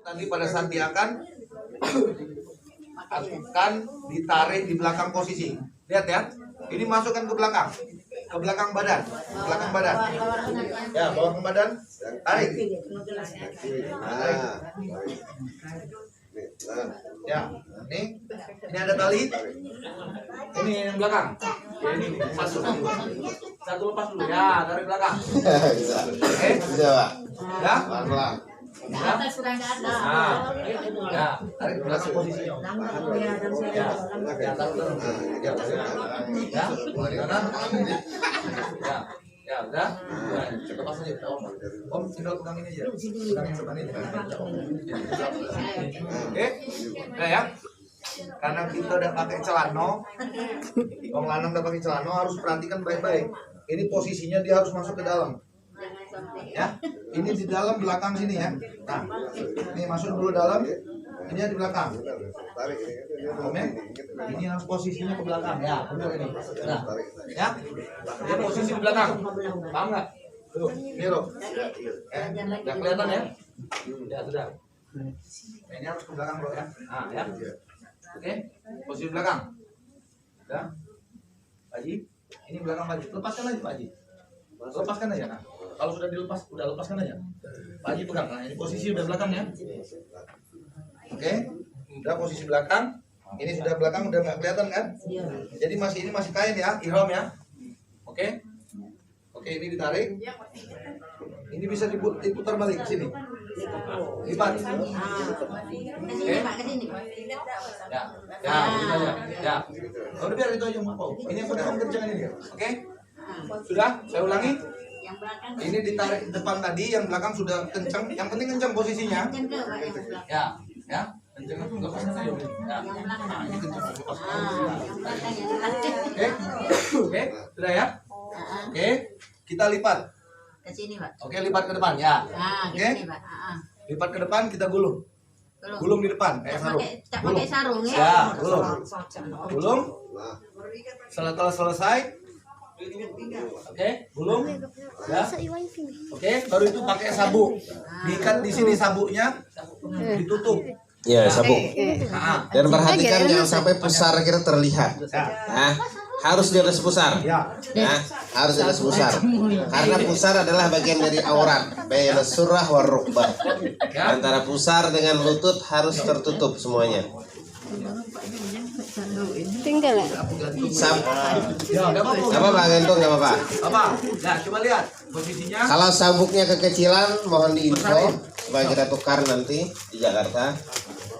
Tadi pada saat dia akan ditarik di belakang posisi. Lihat ya, ini masukkan ke belakang badan, ya, bawah ke badan, tarik. Ya, ini ada tali, ini yang belakang, ya, ini masuk. Satu lepas dulu, ya, dari belakang. Oke, Bisa, Pak. ya. Pelan-pelan. Ya. Ya, tarik belakang posisinya. Ya, ya, taruh. Ya, ya, udah. Lepas aja, Om, tinggal pegang ini aja. Pegang yang depan ini. Oke, nah ya. Karena kita udah pakai celana, Om lanang udah pakai celana, harus perhatikan baik-baik. Ini posisinya dia harus masuk ke dalam. Ya, ini di dalam belakang sini ya. Nah, ini masuk dulu dalam, ini di belakang. Om ya, ini harus posisinya ke belakang ya, benar ini. Nah, ya, dia posisi di belakang. Paham nggak? Tuh, ini loh. Udah kelihatan ya? Ya sudah. Nah, ini harus ke belakang bro ya. Nah, ya. Oke, posisi belakang. Udah, Pak Haji. Ini belakang Pak Haji. Lepaskan aja Pak Haji. Lepaskan aja nah. Kalau sudah dilepas, udah lepaskan aja. Pak Haji pegang. Nah, ini posisi udah belakang ya. Oke, udah posisi belakang. Ini sudah belakang, udah nggak kelihatan kan? Jadi ini masih kain ya, ihram ya. Oke, oke ini ditarik. Ini bisa diputar balik ke sini. Lipat. Oke. Ya, ya, gitu aja. Ya. Udah biar itu aja mau. Ini yang penting kerjaan ini. Oke. Sudah, saya ulangi. Ini ditarik depan tadi, yang belakang sudah kencang. Yang penting kencang posisinya. Ya, ya. Kencang, lepaskan aja. Ya. Nah, ini kencang. Lepaskan. Oke. Oke, sudah ya. Oke, kita lipat. Ke sini, Pak. Oke, lipat ke depan ya. Oke. Lipat ke depan, kita gulung. Gulung di depan kayak sarung. Pakai sarung ya. Ya, gulung. Gulung. Setelah selesai, oke, gulung. Ya. Oke, baru itu pakai sabuk. Diikat di sini sabuknya, ditutup. Ya, sabuk. Nah, Dan perhatikan jangan sampai pusar kita terlihat. Nah, harus di atas pusar. ya. Nah, harus di atas pusar. Karena pusar adalah bagian dari aurat. Baina surah war rukbah. Antara pusar dengan lutut harus tertutup semuanya. Tinggal ya. Ya, enggak apa-apa. Apa Pak Gentung, enggak apa-apa. Apa? Nah, coba lihat posisinya. Kalau sabuknya kekecilan mohon diinfo supaya kita tukar nanti di Jakarta.